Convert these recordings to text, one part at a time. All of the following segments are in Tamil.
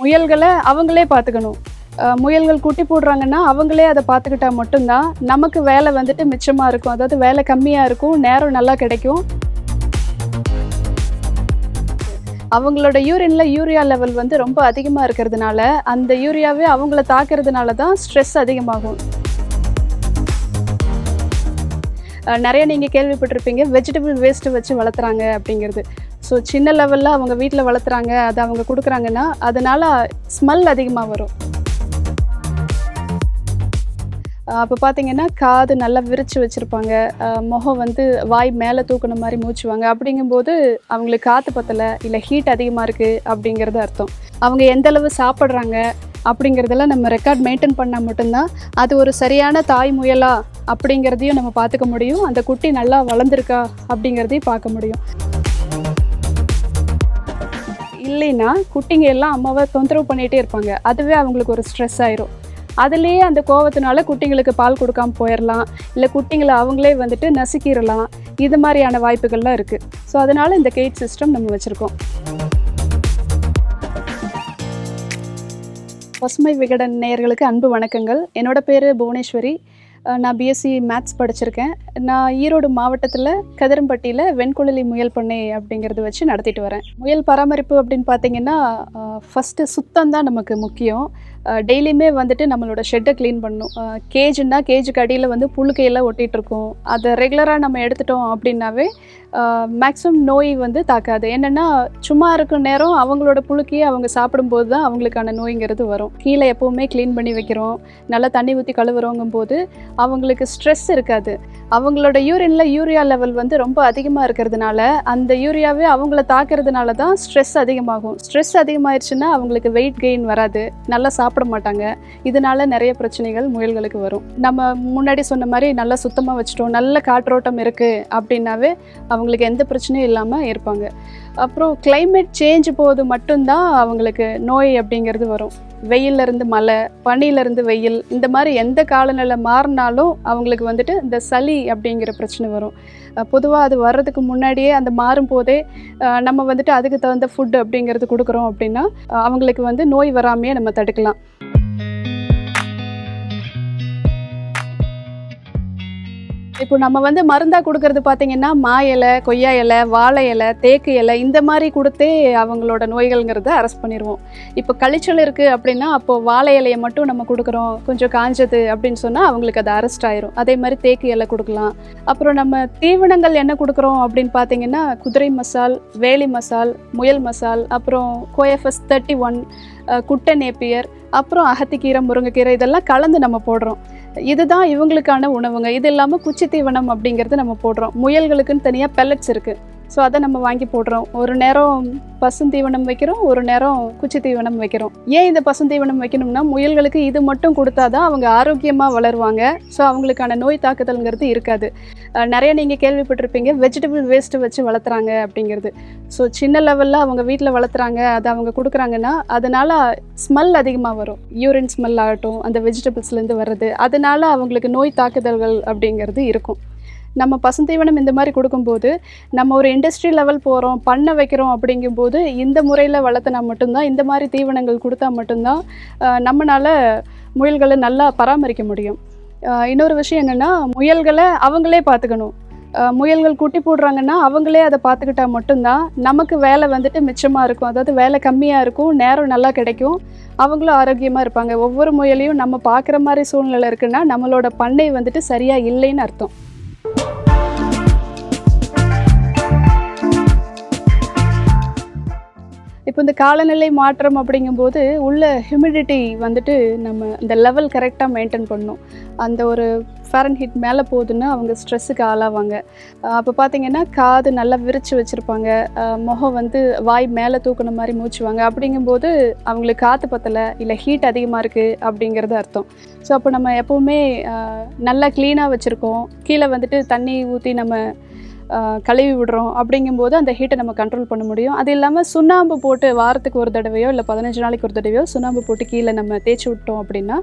முயல்களை அவங்களே பார்த்துக்கணும். முயல்கள் குட்டி போடுறாங்கன்னா அவங்களே அதை பார்த்துக்கிட்டா மட்டும்தான் நமக்கு வேலை வந்துட்டு மிச்சமாக இருக்கும். அதாவது வேலை கம்மியாக இருக்கும், நேரம் நல்லா கிடைக்கும். அவங்களோட யூரினில் யூரியா லெவல் வந்து ரொம்ப அதிகமாக இருக்கிறதுனால அந்த யூரியாவே அவங்கள தாக்கிறதுனால தான் ஸ்ட்ரெஸ் அதிகமாகும். நிறைய நீங்கள் கேள்விப்பட்டிருப்பீங்க வெஜிடபிள் வேஸ்ட்டு வச்சு வளர்த்துறாங்க அப்படிங்கிறது. ஸோ சின்ன லெவலில் அவங்க வீட்டில் வளர்த்துறாங்க, அதை அவங்க கொடுக்குறாங்கன்னா அதனால் ஸ்மெல் அதிகமாக வரும். அப்போ பார்த்தீங்கன்னா காது நல்லா விரித்து வச்சுருப்பாங்க, முகம் வந்து வாய் மேலே தூக்குன மாதிரி மூச்சுவாங்க. அப்படிங்கும்போது அவங்களுக்கு காற்று பத்தலை இல்லை ஹீட் அதிகமாக இருக்குது அப்படிங்கிறது அர்த்தம். அவங்க எந்தளவு சாப்பிட்றாங்க அப்படிங்கிறதெல்லாம் நம்ம ரெக்கார்ட் மெயின்டைன் பண்ணால் மட்டும்தான் அது ஒரு சரியான தாய் முயலா அப்படிங்கிறதையும் நம்ம பார்த்துக்க முடியும். அந்த குட்டி நல்லா வளர்ந்துருக்கா அப்படிங்கிறதையும் பார்க்க முடியும். இல்லைன்னா குட்டிங்க எல்லாம் அம்மாவை தொந்தரவு பண்ணிகிட்டே இருப்பாங்க, அதுவே அவங்களுக்கு ஒரு ஸ்ட்ரெஸ் ஆயிரும். அதுலேயே அந்த கோவத்தினால குட்டிங்களுக்கு பால் கொடுக்காம போயிடலாம், இல்லை குட்டிங்களை அவங்களே வந்துட்டு நசுக்கிடலாம். இது மாதிரியான வாய்ப்புகள்லாம் இருக்குது. ஸோ அதனால் இந்த கேஜ் சிஸ்டம் நம்ம வச்சுருக்கோம். பசுமை விகடன் நேயர்களுக்கு அன்பு வணக்கங்கள். என்னோட பேர் புவனேஸ்வரி. நான் பிஎஸ்சி மேத்ஸ் படிச்சிருக்கேன். நான் ஈரோடு மாவட்டத்தில் கதிரம்பட்டியில் வெண்குழலி முயல் பண்ணை அப்படிங்கிறத வச்சு நடத்திட்டு வரேன். முயல் பராமரிப்பு அப்படின்னு பார்த்தீங்கன்னா ஃபஸ்ட்டு சுத்தம் தான் நமக்கு முக்கியம். டெய்லியுமே வந்துட்டு நம்மளோட ஷெட்டை க்ளீன் பண்ணணும். கேஜுன்னா கேஜுக்கு அடியில் வந்து புழுக்கையெல்லாம் ஒட்டிகிட்ருக்கோம். அதை ரெகுலராக நம்ம எடுத்துட்டோம் அப்படின்னாவே மேக்ஸிமம் நோய் வந்து தாக்காது. என்னென்னா சும்மா இருக்கிற நேரம் அவங்களோட புழுக்கையை அவங்க சாப்பிடும்போது தான் அவங்களுக்கான நோய்ங்கிறது வரும். கீழே எப்போவுமே க்ளீன் பண்ணி வைக்கிறோம், நல்லா தண்ணி ஊற்றி கழுவுறோங்கும் போது அவங்களுக்கு ஸ்ட்ரெஸ் இருக்காது. அவங்களோட யூரினில் யூரியா லெவல் வந்து ரொம்ப அதிகமாக இருக்கிறதுனால அந்த யூரியாவே அவங்கள தாக்கிறதுனால தான் ஸ்ட்ரெஸ் அதிகமாகும். ஸ்ட்ரெஸ் அதிகமாகிடுச்சுன்னா அவங்களுக்கு வெயிட் கெயின் வராது, நல்லா சாப்பிட மாட்டாங்க. இதனால நிறைய பிரச்சனைகள் முயல்களுக்கு வரும். நம்ம முன்னாடி சொன்ன மாதிரி நல்லா சுத்தமாக வச்சுட்டோம், நல்ல காற்றோட்டம் இருக்குது அப்படின்னாவே அவங்களுக்கு எந்த பிரச்சனையும் இல்லாமல் இருப்பாங்க. அப்புறம் கிளைமேட் சேஞ்ச் போது மட்டும்தான் அவங்களுக்கு நோய் அப்படிங்கிறது வரும். வெயிலிருந்து மழை, பனியிலேருந்து வெயில், இந்த மாதிரி எந்த காலநிலை மாறினாலும் அவங்களுக்கு வந்துட்டு இந்த சளி அப்படிங்கிற பிரச்சனை வரும். பொதுவாக அது வர்றதுக்கு முன்னாடியே அந்த மாறும் போதே நம்ம வந்துட்டு அதுக்கு தகுந்த ஃபுட் அப்படிங்கிறது கொடுக்குறோம் அப்படின்னா அவங்களுக்கு வந்து நோய் வராமையே நம்ம தடுக்கலாம். இப்போ நம்ம வந்து மருந்தாக கொடுக்கறது பார்த்திங்கன்னா மா இலை, கொய்யா இலை, வாழை இலை, தேக்கு இலை, இந்த மாதிரி கொடுத்தே அவங்களோட நோய்கள்ங்கிறத அரெஸ்ட் பண்ணிடுவோம். இப்போ கழிச்சல் இருக்குது அப்படின்னா அப்போது வாழை இலையை மட்டும் நம்ம கொடுக்குறோம், கொஞ்சம் காஞ்சது அப்படின்னு சொன்னால் அவங்களுக்கு அது அரெஸ்ட் ஆயிரும். அதே மாதிரி தேக்கு இலை கொடுக்கலாம். அப்புறம் நம்ம தீவனங்கள் என்ன கொடுக்குறோம் அப்படின்னு பார்த்தீங்கன்னா குதிரை மசால், வேலி மசால், முயல் மசால், அப்புறம் கோஎஃப்எஸ் 31, குட்டை நேப்பியர், அப்புறம் அகத்திக்கீரை, முருங்கைக்கீரை, இதெல்லாம் கலந்து நம்ம போடுறோம். இதுதான் இவங்களுக்கான உணவுங்க. இது இல்லாமல் குச்சி தீவனம் அப்படிங்கிறது நம்ம போடுறோம். முயல்களுக்குன்னு தனியாக பெல்லட்ஸ் இருக்குது, ஸோ அதை நம்ம வாங்கி போடுறோம். ஒரு நேரம் பசுந்தீவனம் வைக்கிறோம், ஒரு நேரம் குச்சி தீவனம் வைக்கிறோம். ஏன் இந்த பசுந்தீவனம் வைக்கணும்னா முயல்களுக்கு இது மட்டும் கொடுத்தா தான் அவங்க ஆரோக்கியமாக வளருவாங்க. ஸோ அவங்களுக்கான நோய் தாக்குதல்ங்கிறது இருக்காது. நிறைய நீங்கள் கேள்விப்பட்டிருப்பீங்க வெஜிடபிள் வேஸ்ட்டு வச்சு வளர்த்துறாங்க அப்படிங்கிறது. ஸோ சின்ன லெவலில் அவங்க வீட்டில் வளர்த்துறாங்க, அதை அவங்க கொடுக்குறாங்கன்னா அதனால் ஸ்மெல் அதிகமாக வரும். யூரின் ஸ்மெல் ஆகட்டும், அந்த வெஜிடபிள்ஸ்லேருந்து வர்றது, அதனால் அவங்களுக்கு நோய் தாக்குதல்கள் அப்படிங்கிறது இருக்கும். நம்ம பசுந்தீவனம் இந்த மாதிரி கொடுக்கும்போது நம்ம ஒரு இண்டஸ்ட்ரி லெவல் போகிறோம், பண்ண வைக்கிறோம் அப்படிங்கும்போது இந்த முறையில் வளர்த்தினா மட்டும்தான், இந்த மாதிரி தீவனங்கள் கொடுத்தா மட்டும்தான் நம்மளால் முயல்களை நல்லா பராமரிக்க முடியும். இன்னொரு விஷயம் என்னென்னா முயல்களை அவங்களே பார்த்துக்கணும். முயல்கள் குட்டி போடுறாங்கன்னா அவங்களே அதை பார்த்துக்கிட்டா மட்டும்தான் நமக்கு வேலை வந்துட்டு மிச்சமாக இருக்கும். அதாவது வேலை கம்மியாக இருக்கும், நேரம் நல்லா கிடைக்கும், அவங்களும் ஆரோக்கியமாக இருப்பாங்க. ஒவ்வொரு முயலையும் நம்ம பார்க்குற மாதிரி சூழ்நிலை இருக்குன்னா நம்மளோட பண்ணை வந்துட்டு சரியாக இல்லைன்னு அர்த்தம். இப்போ இந்த காலநிலை மாற்றம் அப்படிங்கும்போது உள்ள ஹியூமிடிட்டி வந்துட்டு நம்ம இந்த லெவல் கரெக்டாக மெயின்டைன் பண்ணணும். அந்த ஒரு ஃபாரன்ஹீட் மேலே போகுதுன்னா அவங்க ஸ்ட்ரெஸ்ஸுக்கு ஆளாவாங்க. அப்போ பார்த்திங்கன்னா காது நல்லா விரித்து வச்சுருப்பாங்க, முகம் வந்து வாய் மேலே தூக்குன மாதிரி மூச்சுவாங்க. அப்படிங்கும்போது அவங்களுக்கு காற்று பத்தலை இல்லை ஹீட் அதிகமாக இருக்குது அப்படிங்கிறது அர்த்தம். ஸோ அப்போ நம்ம எப்போவுமே நல்லா க்ளீனாக வச்சுருக்கோம், கீழே வந்துட்டு தண்ணி ஊற்றி நம்ம கழுவி விடுறோம் அப்படிங்கும்போது அந்த ஹீட்டை நம்ம கண்ட்ரோல் பண்ண முடியும். அது இல்லாமல் சுண்ணாம்பு போட்டு வாரத்துக்கு ஒரு தடவையோ இல்லை 15 நாளைக்கு ஒரு தடவையோ சுண்ணாம்பு போட்டு கீழே நம்ம தேய்ச்சி விட்டோம் அப்படின்னா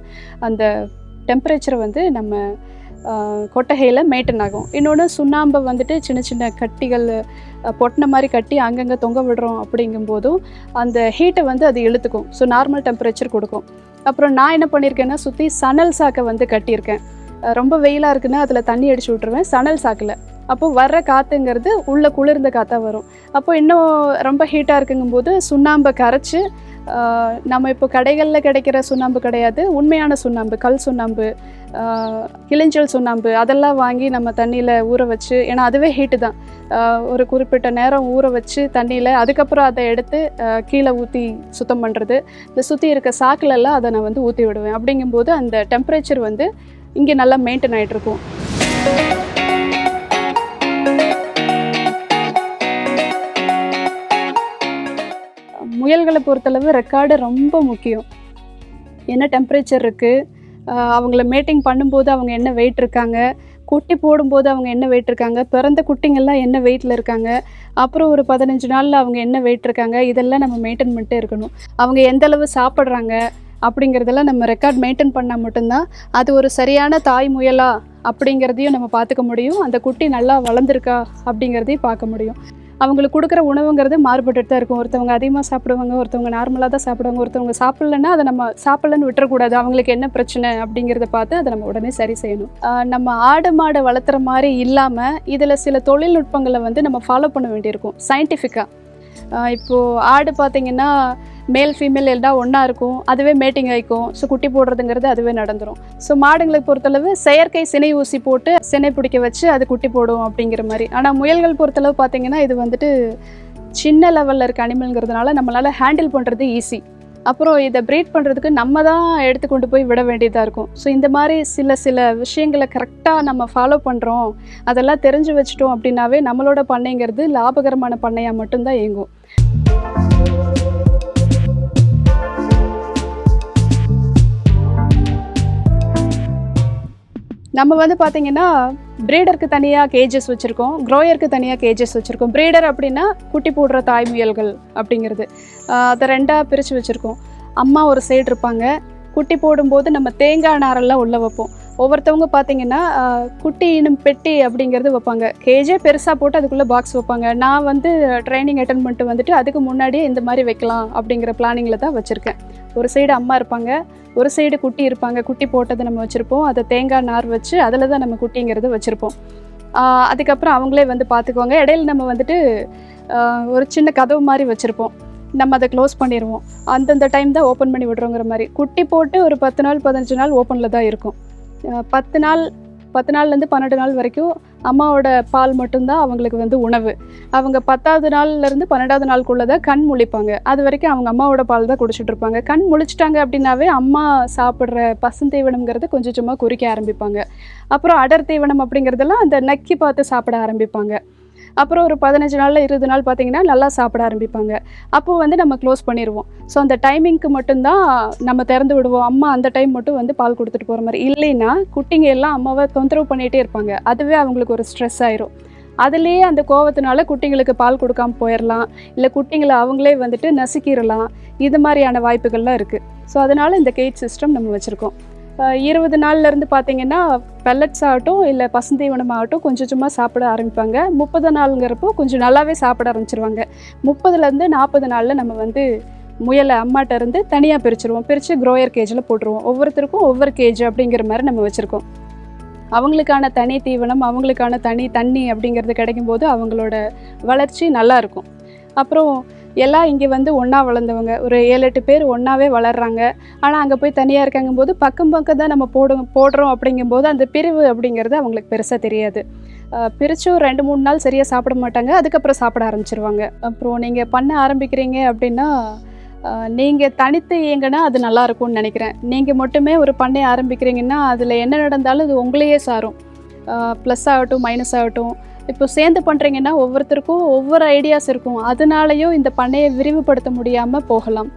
அந்த டெம்பரேச்சரை வந்து நம்ம கொட்டகையில் மெயின்டைன் ஆகும். இன்னொன்று சுண்ணாம்பை வந்துட்டு சின்ன சின்ன கட்டிகள் பொட்டின மாதிரி கட்டி அங்கங்கே தொங்க விடுறோம் அப்படிங்கும்போதும் அந்த ஹீட்டை வந்து அது இழுத்துக்கும். ஸோ நார்மல் டெம்பரேச்சர் கொடுக்கும். அப்புறம் நான் என்ன பண்ணியிருக்கேன்னா சுற்றி சணல் சாக்கை வந்து கட்டியிருக்கேன். ரொம்ப வெயிலாக இருக்குன்னா அதில் தண்ணி அடிச்சு விட்ருவேன் சணல் சாக்கில். அப்போது வர்ற காற்றுங்கிறது உள்ளே குளிர்ந்த காற்றா வரும். அப்போது இன்னும் ரொம்ப ஹீட்டாக இருக்குங்கும்போது சுண்ணாம்பை கரைச்சி, நம்ம இப்போ கடைகளில் கிடைக்கிற சுண்ணாம்பு கிடையாது, உண்மையான சுண்ணாம்பு, கல் சுண்ணாம்பு, கிளிஞ்சல் சுண்ணாம்பு அதெல்லாம் வாங்கி நம்ம தண்ணியில் ஊற வச்சு, ஏன்னா அதுவே ஹீட்டு தான், ஒரு குறிப்பிட்ட நேரம் ஊற வச்சு தண்ணியில் அதுக்கப்புறம் அதை எடுத்து கீழே ஊற்றி சுத்தம் பண்ணுறது. இந்த சுற்றி இருக்க சாக்கிலெல்லாம் அதை நான் வந்து ஊற்றி விடுவேன். அப்படிங்கும்போது அந்த டெம்பரேச்சர் வந்து இங்கே நல்லா மெயின்டைன் ஆகிட்ருக்கும். முயல்களை பொறுத்தளவு ரெக்கார்டு ரொம்ப முக்கியம். என்ன டெம்பரேச்சர் இருக்குது, அவங்கள மேட்டிங் பண்ணும்போது அவங்க என்ன வெயிட் இருக்காங்க, குட்டி போடும்போது அவங்க என்ன வெயிட் இருக்காங்க, பிறந்த குட்டிங்கள்லாம் என்ன வெயிட்டில் இருக்காங்க, அப்புறம் ஒரு 15 நாளில் அவங்க என்ன வெயிட் இருக்காங்க, இதெல்லாம் நம்ம மெயின்டைன் பண்ணிட்டே இருக்கணும். அவங்க எந்தளவு சாப்பிட்றாங்க அப்படிங்கிறதெல்லாம் நம்ம ரெக்கார்ட் மெயின்டைன் பண்ணால் மட்டும்தான் அது ஒரு சரியான தாய் முயலா அப்படிங்கிறதையும் நம்ம பார்த்துக்க முடியும். அந்த குட்டி நல்லா வளர்ந்துருக்கா அப்படிங்கிறதையும் பார்க்க முடியும். அவங்களுக்கு கொடுக்குற உணவுங்கிறது மாறுபட்டுட்டு தான் இருக்கும். ஒருத்தவங்க அதிகமாக சாப்பிடுவாங்க, ஒருத்தவங்க நார்மலாக தான் சாப்பிடுவாங்க. ஒருத்தவங்க சாப்பிட்லன்னா அதை நம்ம சாப்பிட்லன்னு விட்டுறக்கூடாது. அவங்களுக்கு என்ன பிரச்சனை அப்படிங்கிறத பார்த்து அதை நம்ம உடனே சரி செய்யணும். நம்ம ஆடு மாடை வளர்த்துற மாதிரி இல்லாமல் இதில் சில தொழில்நுட்பங்களை வந்து நம்ம ஃபாலோ பண்ண வேண்டியிருக்கும் சயின்டிஃபிக்காக. இப்போது ஆடு பார்த்திங்கன்னா மேல் ஃபீமேல் எல்லாம் ஒன்றா இருக்கும், அதுவே மேட்டிங் ஆகிக்கும். ஸோ குட்டி போடுறதுங்கிறது அதுவே நடந்துடும். ஸோ மாடுங்களை பொறுத்தளவு செயற்கை சினை ஊசி போட்டு சினை பிடிக்க வச்சு அது குட்டி போடும் அப்படிங்கிற மாதிரி. ஆனால் முயல்கள் பொறுத்தளவு பார்த்திங்கன்னா இது வந்துட்டு சின்ன லெவலில் இருக்க அனிமல்ங்கிறதுனால நம்மளால் ஹேண்டில் பண்ணுறது ஈஸி. அப்புறம் இதை ப்ரீட் பண்ணுறதுக்கு நம்ம தான் எடுத்து கொண்டு போய் விட வேண்டியதாக இருக்கும். ஸோ இந்த மாதிரி சில விஷயங்களை கரெக்டாக நம்ம ஃபாலோ பண்ணுறோம், அதெல்லாம் தெரிஞ்சு வச்சிட்டோம் அப்படின்னாவே நம்மளோட பண்ணைங்கிறது லாபகரமான பண்ணையாக மட்டும்தான் இயங்கும். நம்ம வந்து பார்த்திங்கன்னா ப்ரீடருக்கு தனியாக கேஜஸ் வச்சுருக்கோம், க்ரோயருக்கு தனியாக கேஜஸ் வச்சுருக்கோம். ப்ரீடர் அப்படின்னா குட்டி போடுற தாய் முயல்கள் அப்படிங்கிறது, அதை ரெண்டாக பிரித்து வச்சுருக்கோம். அம்மா ஒரு சைடு இருப்பாங்க, குட்டி போடும்போது நம்ம தேங்காய் நாரெல்லாம் உள்ளே வைப்போம். ஒவ்வொருத்தவங்க பார்த்திங்கன்னா குட்டி இன்னும் பெட்டி அப்படிங்கிறது வைப்பாங்க, கேஜே பெருசாக போட்டு அதுக்குள்ளே பாக்ஸ் வைப்பாங்க. நான் வந்து ட்ரைனிங் அட்டன் பண்ணிட்டு வந்துட்டு அதுக்கு முன்னாடியே இந்த மாதிரி வைக்கலாம் அப்படிங்கிற பிளானிங்கில் தான் வச்சுருக்கேன். ஒரு சைடு அம்மா இருப்பாங்க, ஒரு சைடு குட்டி இருப்பாங்க. குட்டி போட்டதை நம்ம வச்சுருப்போம், அதை தேங்காய் நார் வச்சு அதில் தான் நம்ம குட்டிங்கிறது வச்சுருப்போம். அதுக்கப்புறம் அவங்களே வந்து பார்த்துக்குவாங்க. இடையில நம்ம வந்துட்டு ஒரு சின்ன கதவு மாதிரி வச்சுருப்போம், நம்ம அதை க்ளோஸ் பண்ணிடுவோம். அந்தந்த டைம் தான் ஓப்பன் பண்ணி விடுறோங்கிற மாதிரி. குட்டி போட்டு ஒரு 10 நாள் 15 நாள் ஓப்பனில் தான் இருக்கும். 10 நாள்லேருந்து 12 நாள் வரைக்கும் அம்மாவோட பால் மட்டும்தான் அவங்களுக்கு வந்து உணவு. அவங்க 10வது நாள்லேருந்து 12வது நாளுக்குள்ளே தான் கண் முழிப்பாங்க. அது வரைக்கும் அவங்க அம்மாவோட பால் தான் குடிச்சிட்டு இருப்பாங்க. கண் முழிச்சிட்டாங்க அப்படின்னாவே அம்மா சாப்பிட்ற பசுந்தீவனம்ங்கிறது கொஞ்சம் கொஞ்சமாக குறிக்க ஆரம்பிப்பாங்க. அப்புறம் அடர் தீவனம் அப்படிங்கிறதெல்லாம் அந்த நக்கி பார்த்து சாப்பிட ஆரம்பிப்பாங்க. அப்புறம் ஒரு 15 நாளில் 20 நாள் பார்த்திங்கன்னா நல்லா சாப்பிட ஆரம்பிப்பாங்க. அப்போது வந்து நம்ம க்ளோஸ் பண்ணிடுவோம். ஸோ அந்த டைமிங்க்கு மட்டும்தான் நம்ம திறந்து விடுவோம். அம்மா அந்த டைம் மட்டும் வந்து பால் கொடுத்துட்டு போகிற மாதிரி. இல்லைன்னா குட்டிங்க எல்லாம் அம்மாவை தொந்தரவு பண்ணிகிட்டே இருப்பாங்க, அதுவே அவங்களுக்கு ஒரு ஸ்ட்ரெஸ் ஆயிரும். அதுலேயே அந்த கோவத்தினால குட்டிங்களுக்கு பால் கொடுக்காமல் போயிடலாம், இல்லை குட்டிங்களை அவங்களே வந்துட்டு நசுக்கிடலாம். இது மாதிரியான வாய்ப்புகள்லாம் இருக்குது. ஸோ அதனால் இந்த கேஜ் சிஸ்டம் நம்ம வச்சுருக்கோம். 20 நாள்லேருந்து பார்த்திங்கன்னா பெல்லட்ஸ் ஆகட்டும் இல்லை பசுந்தீவனம் ஆகட்டும் கொஞ்சம் சும்மா சாப்பிட ஆரம்பிப்பாங்க. 30 நாளுங்கிறப்போ கொஞ்சம் நல்லாவே சாப்பிட ஆரம்பிச்சிருவாங்க. 30லேருந்து 40 நாளில் நம்ம வந்து முயலை அம்மாட்ட இருந்து தனியாக பிரிச்சுருவோம். பிரித்து க்ரோயர் கேஜில் போட்டுருவோம். ஒவ்வொருத்தருக்கும் ஒவ்வொரு கேஜ் அப்படிங்கிற மாதிரி நம்ம வச்சுருக்கோம். அவங்களுக்கான தனி தீவனம், அவங்களுக்கான தனி தண்ணி அப்படிங்கிறது கிடைக்கும்போது அவங்களோட வளர்ச்சி நல்லாயிருக்கும். அப்புறம் எல்லாம் இங்கே வந்து ஒன்றா வளர்ந்தவங்க ஒரு 7-8 பேர் ஒன்றாவே வளர்கிறாங்க. ஆனால் அங்கே போய் தனியாக இருக்காங்கும்போது பக்கம் தான் நம்ம போடுறோம் அப்படிங்கும்போது அந்த பிரிவு அப்படிங்கிறது அவங்களுக்கு பெருசாக தெரியாது. பிரித்து ஒரு 2-3 நாள் சரியாக சாப்பிட மாட்டாங்க, அதுக்கப்புறம் சாப்பிட ஆரம்பிச்சிருவாங்க. அப்புறம் நீங்கள் பண்ண ஆரம்பிக்கிறீங்க அப்படின்னா நீங்கள் தனித்து இயங்கினா அது நல்லாயிருக்கும்னு நினைக்கிறேன். நீங்கள் மட்டுமே ஒரு பண்ணை ஆரம்பிக்கிறீங்கன்னா அதில் என்ன நடந்தாலும் அது உங்களையே சாரும். ப்ளஸ் ஆகட்டும் மைனஸ் ஆகட்டும். இப்போ சேர்ந்து பண்ணுறீங்கன்னா ஒவ்வொருத்தருக்கும் ஒவ்வொரு ஐடியாஸ் இருக்கும், அதனாலையும் இந்த பண்ணையை விரிவுபடுத்த முடியாமல் போகலாம்.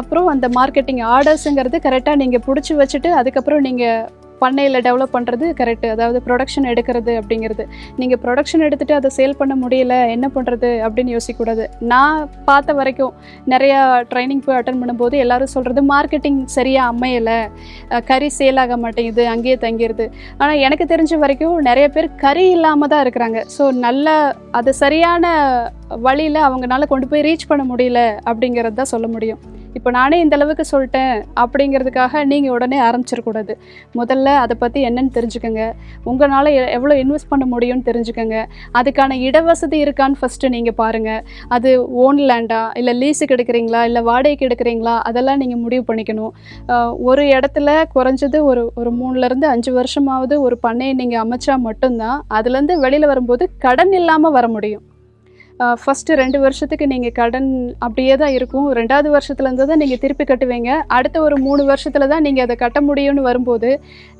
அப்புறம் அந்த மார்க்கெட்டிங் ஆர்டர்ஸுங்கிறது கரெக்டாக நீங்கள் பிடிச்சி வச்சுட்டு அதுக்கப்புறம் நீங்கள் பண்ணையில் டெவலப் பண்ணுறது கரெக்டு. அதாவது ப்ரொடக்ஷன் எடுக்கிறது அப்படிங்கிறது. நீங்கள் ப்ரொடக்ஷன் எடுத்துகிட்டு அதை சேல் பண்ண முடியல, என்ன பண்ணுறது அப்படின்னு யோசிக்கக்கூடாது. நான் பார்த்த வரைக்கும் நிறையா ட்ரைனிங் போய் அட்டன் பண்ணும்போது எல்லோரும் சொல்கிறது மார்க்கெட்டிங் சரியாக அமையலை, கறி சேல் ஆக மாட்டேங்குது, அங்கேயே தங்கிடுது. ஆனால் எனக்கு தெரிஞ்ச வரைக்கும் நிறைய பேர் கறி இல்லாமல் தான் இருக்கிறாங்க. ஸோ நல்ல அது சரியான வழியில் அவங்களால கொண்டு போய் ரீச் பண்ண முடியல அப்படிங்கிறது தான் சொல்ல முடியும். இப்போ நானே இந்த அளவுக்கு சொல்லிட்டேன் அப்படிங்கிறதுக்காக நீங்கள் உடனே ஆரம்பிச்சிடக்கூடாது. முதல்ல அதை பற்றி என்னன்னு தெரிஞ்சுக்கோங்க. உங்களால் எவ்வளோ இன்வெஸ்ட் பண்ண முடியும்னு தெரிஞ்சுக்கோங்க. அதுக்கான இடவசதி இருக்கான்னு ஃபஸ்ட்டு நீங்கள் பாருங்கள். அது ஓன் லேண்டா, இல்லை லீஸுக்கு எடுக்கிறீங்களா, இல்லை வாடகைக்கு எடுக்கிறீங்களா, அதெல்லாம் நீங்கள் முடிவு பண்ணிக்கணும். ஒரு இடத்துல குறைஞ்சது ஒரு 3லேருந்து 5 வருஷமாவது ஒரு பண்ணையை நீங்கள் அமைச்சா மட்டும்தான் அதுலேருந்து வெளியில் வரும்போது கடன் இல்லாமல் வர முடியும். ஃபஸ்ட்டு 2 வருஷத்துக்கு நீங்கள் கடன் அப்படியே தான் இருக்கும். 2வது வருஷத்துலேருந்து தான் நீங்கள் திருப்பி கட்டுவீங்க. அடுத்த ஒரு 3 வருஷத்தில் தான் நீங்கள் அதை கட்ட முடியும்னு வரும்போது,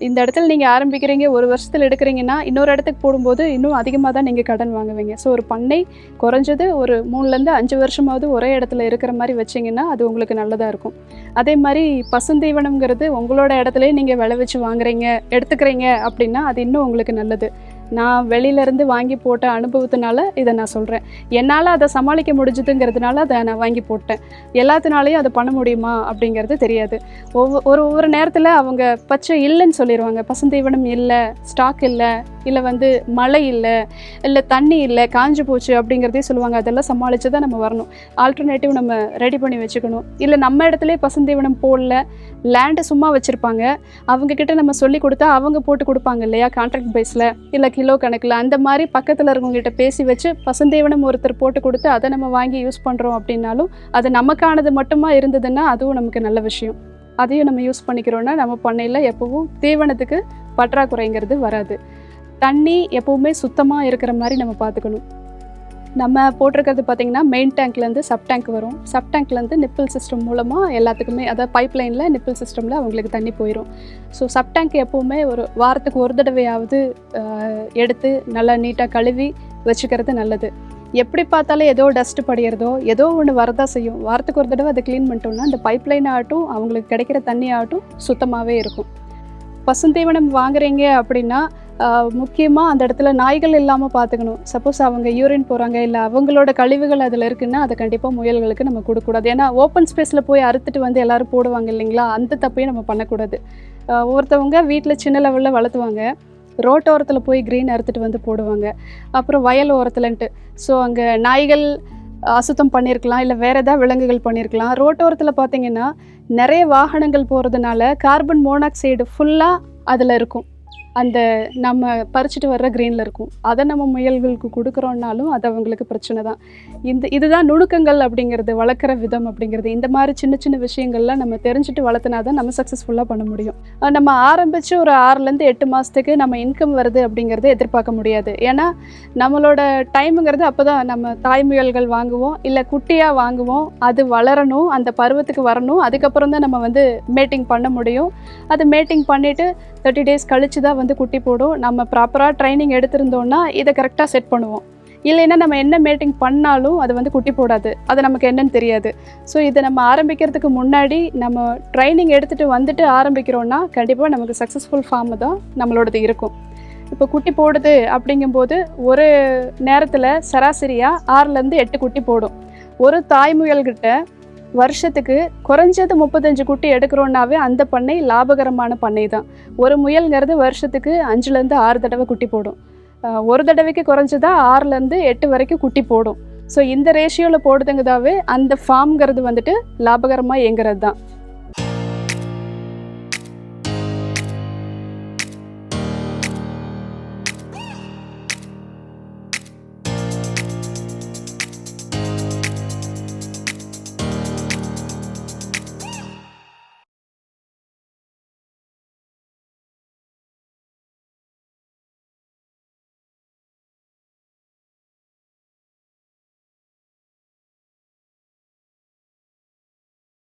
இந்த இடத்துல நீங்கள் ஆரம்பிக்கிறீங்க, 1 வருஷத்தில் எடுக்கிறீங்கன்னா இன்னொரு இடத்துக்கு போடும்போது இன்னும் அதிகமாக தான் நீங்கள் கடன் வாங்குவீங்க. ஸோ ஒரு பண்ணை குறைஞ்சது ஒரு 3லேருந்து 5 வருஷமாவது ஒரே இடத்துல இருக்கிற மாதிரி வச்சிங்கன்னா அது உங்களுக்கு நல்லதாக இருக்கும். அதே மாதிரி பசுந்தீவனம்ங்கிறது உங்களோட இடத்துலையே நீங்கள் விளைவிச்சு வாங்குறீங்க, எடுத்துக்கிறீங்க அப்படின்னா அது இன்னும் உங்களுக்கு நல்லது. நான் வெளியிலேருந்து வாங்கி போட்ட அனுபவத்தினால இதை நான் சொல்கிறேன். என்னால் அதை சமாளிக்க முடிஞ்சுதுங்கிறதுனால அதை நான் வாங்கி போட்டேன். எல்லாத்தினாலையும் அதை பண்ண முடியுமா அப்படிங்கிறது தெரியாது. ஒவ்வொரு நேரத்தில் அவங்க பச்சை இல்லைன்னு சொல்லிடுவாங்க. பசுந்தீவனம் இல்லை, ஸ்டாக் இல்லை, இல்லை மழை இல்லை தண்ணி இல்லை, காஞ்சு போச்சு அப்படிங்கிறதே சொல்லுவாங்க. அதெல்லாம் சமாளித்து தான் நம்ம வரணும். ஆல்டர்னேட்டிவ் நம்ம ரெடி பண்ணி வச்சுக்கணும். இல்லை நம்ம இடத்துலேயே பசுந்தீவனம் போடல, லேண்டு சும்மா வச்சுருப்பாங்க, அவங்கக்கிட்ட நம்ம சொல்லி கொடுத்தா அவங்க போட்டு கொடுப்பாங்க இல்லையா, கான்ட்ராக்ட் பேஸில் இல்லை கிலோ கணக்கில். அந்த மாதிரி பக்கத்தில் இருக்கவங்ககிட்ட பேசி வச்சு பசுந்தீவனம் ஒருத்தர் போட்டு கொடுத்து அதை நம்ம வாங்கி யூஸ் பண்ணுறோம் அப்படின்னாலும் அது நமக்கானது மட்டுமா இருந்ததுன்னா அதுவும் நமக்கு நல்ல விஷயம். அதையும் நம்ம யூஸ் பண்ணிக்கிறோன்னா நம்ம பண்ணையில் எப்போவும் தீவனத்துக்கு பற்றாக்குறைங்கிறது வராது. தண்ணி எப்போவுமே சுத்தமாக இருக்கிற மாதிரி நம்ம பார்த்துக்கணும். நம்ம போட்டிருக்கிறது பார்த்திங்கன்னா மெயின் டேங்க்லேருந்து சப் டேங்க் வரும். சப் டேங்க்லேருந்து நிப்பிள் சிஸ்டம் மூலமாக எல்லாத்துக்குமே, அதாவது பைப் லைனில் நிப்பிள் சிஸ்டமில் அவங்களுக்கு தண்ணி போயிடும். ஸோ சப் டேங்க் எப்போவுமே ஒரு வாரத்துக்கு ஒரு தடவையாவது எடுத்து நல்லா நீட்டாக கழுவி வச்சுக்கிறது நல்லது. எப்படி பார்த்தாலும் ஏதோ டஸ்ட்டு படிகிறதோ ஏதோ ஒன்று வரதான் செய்யும். வாரத்துக்கு ஒரு தடவை அதை க்ளீன் பண்ணிட்டோம்னா அந்த பைப் லைன் ஆகட்டும், அவங்களுக்கு கிடைக்கிற தண்ணி ஆகட்டும் சுத்தமாகவே இருக்கும். பசுந்தீவனம் வாங்குறீங்க அப்படின்னா முக்கியமாக அந்த இடத்துல நாய்கள் இல்லாமல் பார்த்துக்கணும். சப்போஸ் அவங்க யூரின் போகிறாங்க, இல்லை அவங்களோட கழிவுகள் அதில் இருக்குன்னா அதை கண்டிப்பாக முயல்களுக்கு நம்ம கொடுக்கக்கூடாது. ஏன்னா ஓப்பன் ஸ்பேஸில் போய் அறுத்துட்டு எல்லோரும் போடுவாங்க இல்லைங்களா, அந்த தப்பையும் நம்ம பண்ணக்கூடாது. ஒருத்தவங்க வீட்டில் சின்ன லெவலில் வளர்த்துவாங்க, ரோட்டோரத்தில் போய் க்ரீன் அறுத்துட்டு போடுவாங்க, அப்புறம் வயல் ஓரத்துலன்ட்டு. ஸோ அங்கே நாய்கள் அசுத்தம் பண்ணியிருக்கலாம், இல்லை வேறு ஏதாவது விலங்குகள் பண்ணியிருக்கலாம். ரோட்டோரத்தில் பார்த்திங்கன்னா நிறைய வாகனங்கள் போகிறதுனால கார்பன் மோனாக்சைடு ஃபுல்லாக அதில் இருக்கும். அந்த நம்ம பறிச்சுட்டு வர்ற க்ரீனில் இருக்கும். அதை நம்ம முயல்களுக்கு கொடுக்குறோன்னாலும் அது அவங்களுக்கு பிரச்சனை தான். இதுதான் நுணுக்கங்கள் அப்படிங்கிறது, வளர்க்குற விதம் அப்படிங்கிறது. இந்த மாதிரி சின்ன சின்ன விஷயங்கள்லாம் நம்ம தெரிஞ்சுட்டு வளர்த்துனா தான் நம்ம சக்ஸஸ்ஃபுல்லாக பண்ண முடியும். நம்ம ஆரம்பித்து ஒரு 6லேருந்து 8 மாதத்துக்கு நம்ம இன்கம் வருது அப்படிங்கிறத எதிர்பார்க்க முடியாது. ஏன்னா நம்மளோட டைமுங்கிறது அப்போ தான் நம்ம தாய் முயல்கள் வாங்குவோம், இல்லை குட்டியாக வாங்குவோம், அது வளரணும், அந்த பருவத்துக்கு வரணும், அதுக்கப்புறம் தான் நம்ம மேட்டிங் பண்ண முடியும். அது மேட்டிங் பண்ணிவிட்டு 30 டேஸ் கழித்து தான் குட்டி போடும். நம்ம ப்ராப்பராக ட்ரைனிங் எடுத்திருந்தோன்னா இதை கரெக்டாக செட் பண்ணுவோம். இல்லைன்னா நம்ம என்ன மேட்டிங் பண்ணாலும் அது குட்டி போடாது, அது நமக்கு என்னன்னு தெரியாது. ஸோ இதை நம்ம ஆரம்பிக்கிறதுக்கு முன்னாடி நம்ம ட்ரைனிங் எடுத்துகிட்டு ஆரம்பிக்கிறோன்னா கண்டிப்பாக நமக்கு சக்ஸஸ்ஃபுல் ஃபார்ம் தான் நம்மளோடது இருக்கும். இப்போ குட்டி போடுது அப்படிங்கும்போது ஒரு நேரத்தில் சராசரியாக 6லேருந்து 8 குட்டி போடும். ஒரு தாய்முயல்கிட்ட வருஷத்துக்கு குறைஞ்சது 35 குட்டி எடுக்கிறோன்னாவே அந்த பண்ணை லாபகரமான பண்ணை தான். ஒரு முயல்ங்கிறது வருஷத்துக்கு 5லேருந்து 6 தடவை குட்டி போடும். ஒரு தடவைக்கு குறைஞ்சதாக 6லேருந்து 8 வரைக்கும் குட்டி போடும். ஸோ இந்த ரேஷியோவில் போடுதுங்கதாவே அந்த ஃபார்ம்ங்கிறது லாபகரமாக இயங்குறது தான்.